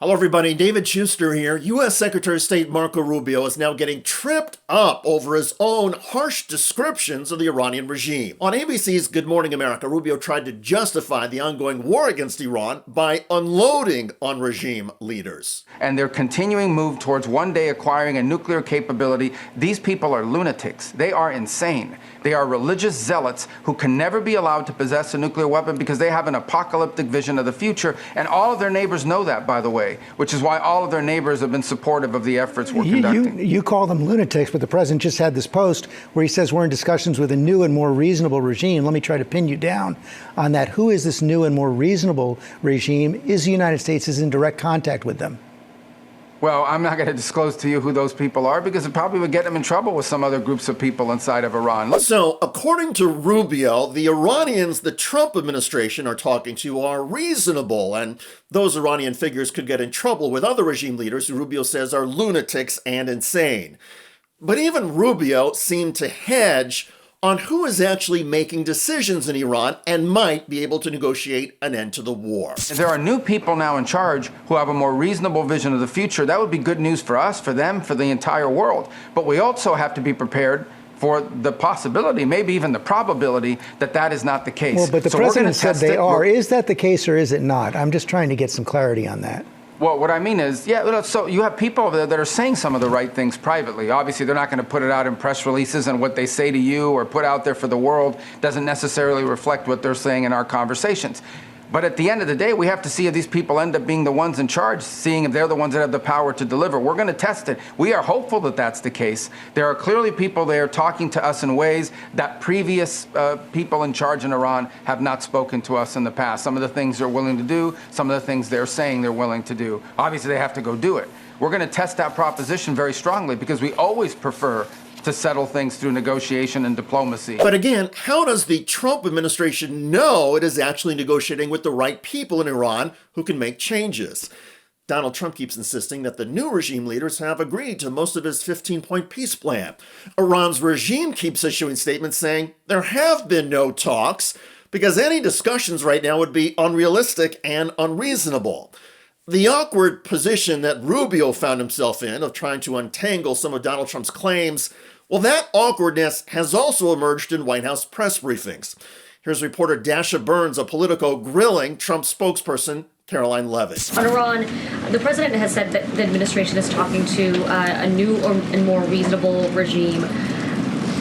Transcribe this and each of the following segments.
Hello, everybody. David Shuster here. U.S. Secretary of State Marco Rubio is now getting tripped up over his own harsh descriptions of the Iranian regime. On ABC's Good Morning America, Rubio tried to justify the ongoing war against Iran by unloading on regime leaders. And their continuing move towards one day acquiring a nuclear capability, these people are lunatics. They are insane. They are religious zealots who can never be allowed to possess a nuclear weapon because they have an apocalyptic vision of the future. And all of their neighbors know that, by the way, which is why all of their neighbors have been supportive of the efforts we're conducting. You call them lunatics, but the president just had this post where he says we're in discussions with a new and more reasonable regime. Let me try to pin you down on that. Who is this new and more reasonable regime? Is the United States in direct contact with them? Well, I'm not going to disclose to you who those people are because it probably would get them in trouble with some other groups of people inside of Iran. So, according to Rubio, the Iranians the Trump administration are talking to are reasonable, and those Iranian figures could get in trouble with other regime leaders who Rubio says are lunatics and insane. But even Rubio seemed to hedge on who is actually making decisions in Iran and might be able to negotiate an end to the war. If there are new people now in charge who have a more reasonable vision of the future, that would be good news for us, for them, for the entire world. But we also have to be prepared for the possibility, maybe even the probability, that that is not the case. Well, but the president said they are. Is that the case or is it not? I'm just trying to get some clarity on that. Well, what I mean is, so you have people over there that are saying some of the right things privately. Obviously, they're not going to put it out in press releases, and what they say to you or put out there for the world doesn't necessarily reflect what they're saying in our conversations. But at the end of the day, we have to see if these people end up being the ones in charge, seeing if they're the ones that have the power to deliver. We're going to test it. We are hopeful that that's the case. There are clearly people there talking to us in ways that previous people in charge in Iran have not spoken to us in the past. Some of the things they're willing to do, some of the things they're saying they're willing to do. Obviously, they have to go do it. We're going to test that proposition very strongly because we always prefer to settle things through negotiation and diplomacy. But again, how does the Trump administration know it is actually negotiating with the right people in Iran who can make changes? Donald Trump keeps insisting that the new regime leaders have agreed to most of his 15-point peace plan. Iran's regime keeps issuing statements saying there have been no talks because any discussions right now would be unrealistic and unreasonable. The awkward position that Rubio found himself in of trying to untangle some of Donald Trump's claims, well, that awkwardness has also emerged in White House press briefings. Here's reporter Dasha Burns of Politico grilling Trump's spokesperson, Caroline Levitt. On Iran, the president has said that the administration is talking to a new and more reasonable regime.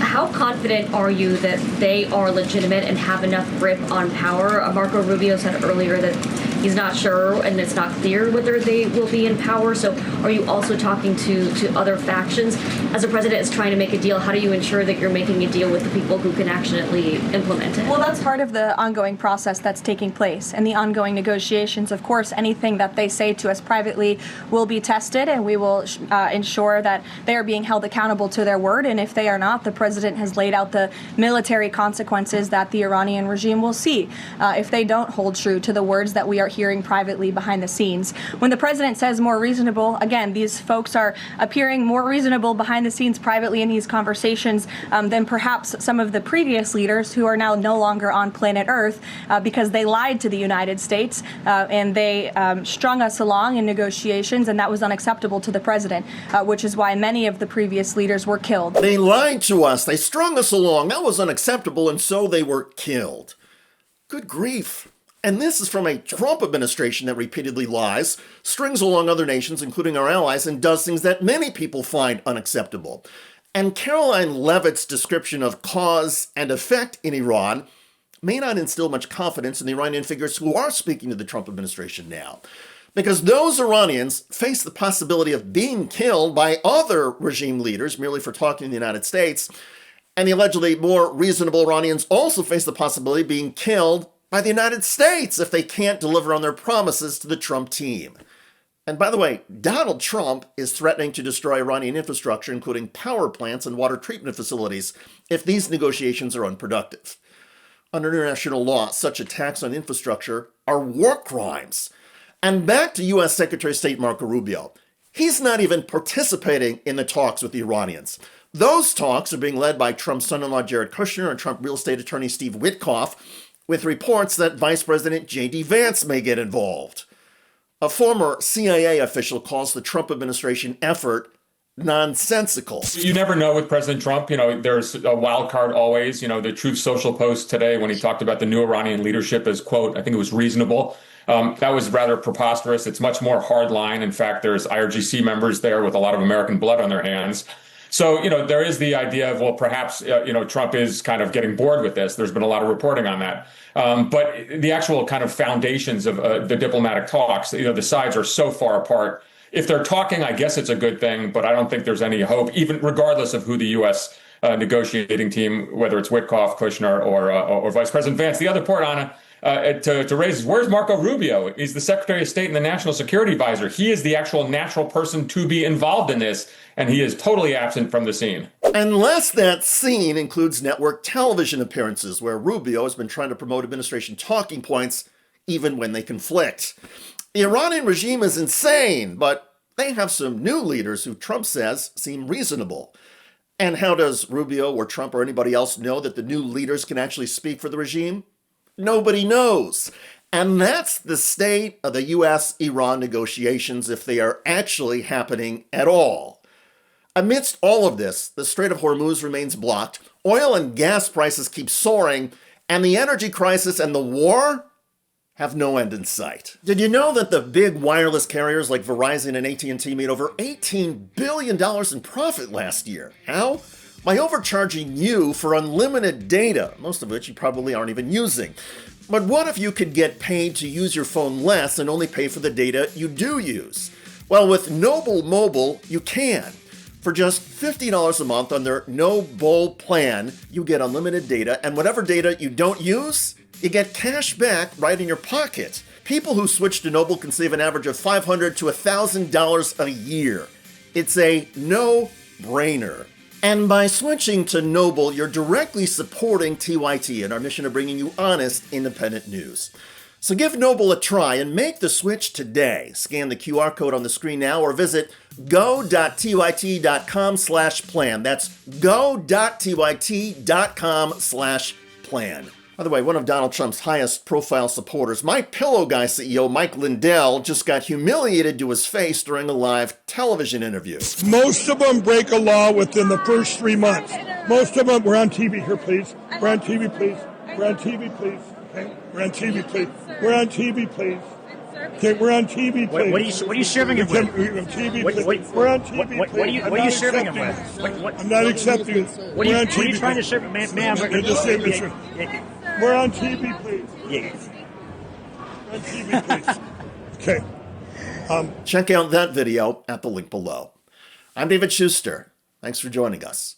How confident are you that they are legitimate and have enough grip on power? Marco Rubio said earlier that he's not sure and it's not clear whether they will be in power. So are you also talking to other factions? As the president is trying to make a deal, how do you ensure that you're making a deal with the people who can actually implement it? Well, that's part of the ongoing process that's taking place and the ongoing negotiations. Of course, anything that they say to us privately will be tested, and we will ensure that they are being held accountable to their word. And if they are not, the president has laid out the military consequences that the Iranian regime will see if they don't hold true to the words that we are hearing privately behind the scenes. When the president says more reasonable, again, these folks are appearing more reasonable behind the scenes privately in these conversations than perhaps some of the previous leaders who are now no longer on planet Earth because they lied to the United States and they strung us along in negotiations, and that was unacceptable to the president, which is why many of the previous leaders were killed. They lied to us. They strung us along. That was unacceptable, and so they were killed. Good grief. And this is from a Trump administration that repeatedly lies, strings along other nations, including our allies, and does things that many people find unacceptable. And Caroline Levitt's description of cause and effect in Iran may not instill much confidence in the Iranian figures who are speaking to the Trump administration now. Because those Iranians face the possibility of being killed by other regime leaders merely for talking to the United States, and the allegedly more reasonable Iranians also face the possibility of being killed by the United States if they can't deliver on their promises to the Trump team. And by the way, Donald Trump is threatening to destroy Iranian infrastructure, including power plants and water treatment facilities, if these negotiations are unproductive. Under international law, such attacks on infrastructure are war crimes. And back to U.S. Secretary of State Marco Rubio. He's not even participating in the talks with the Iranians. Those talks are being led by Trump's son-in-law Jared Kushner and Trump real estate attorney Steve Witkoff, with reports that Vice President J.D. Vance may get involved. A former CIA official calls the Trump administration effort nonsensical. You never know with President Trump. There's a wild card always. The Truth Social post today when he talked about the new Iranian leadership as, quote, I think it was reasonable. That was rather preposterous. It's much more hardline. In fact, there's IRGC members there with a lot of American blood on their hands. So, there is the idea of, well, perhaps, Trump is kind of getting bored with this. There's been a lot of reporting on that. But the actual kind of foundations of the diplomatic talks, the sides are so far apart. If they're talking, I guess it's a good thing, but I don't think there's any hope, even regardless of who the U.S. Negotiating team, whether it's Witkoff, Kushner, or Vice President Vance. The other point, Anna, to raise is, where's Marco Rubio? He's the Secretary of State and the National Security Advisor. He is the actual natural person to be involved in this, and he is totally absent from the scene. Unless that scene includes network television appearances, where Rubio has been trying to promote administration talking points even when they conflict. The Iranian regime is insane, but they have some new leaders who Trump says seem reasonable. And how does Rubio or Trump or anybody else know that the new leaders can actually speak for the regime? Nobody knows. And that's the state of the U.S.-Iran negotiations, if they are actually happening at all. Amidst all of this, the Strait of Hormuz remains blocked, oil and gas prices keep soaring, and the energy crisis and the war have no end in sight. Did you know that the big wireless carriers like Verizon and AT&T made over $18 billion in profit last year? How? By overcharging you for unlimited data, most of which you probably aren't even using. But what if you could get paid to use your phone less and only pay for the data you do use? Well, with Noble Mobile, you can. For just $50 a month on their No Bull plan, you get unlimited data, and whatever data you don't use, you get cash back right in your pocket. People who switch to Noble can save an average of $500 to $1,000 a year. It's a no-brainer. And by switching to Noble, you're directly supporting TYT and our mission of bringing you honest, independent news. So give Noble a try and make the switch today. Scan the QR code on the screen now or visit go.tyt.com/plan. That's go.tyt.com/plan. By the way, one of Donald Trump's highest profile supporters, MyPillow Guy CEO Mike Lindell, just got humiliated to his face during a live television interview. Most of them break a law within the first 3 months. Most of them, we're on TV here, please. We're on TV, please. We're on TV, please. Okay, we're on TV, please. We're on TV, please. Okay, we're on TV, please. What are you serving him with? We're on TV, please. We're on TV, what are you serving him with? I'm not accepting it. What are you trying to serve? Ma'am, we're on TV, please. Yes. We're on TV, please. Okay. Check out that video at the link below. I'm David Shuster. Thanks for joining us.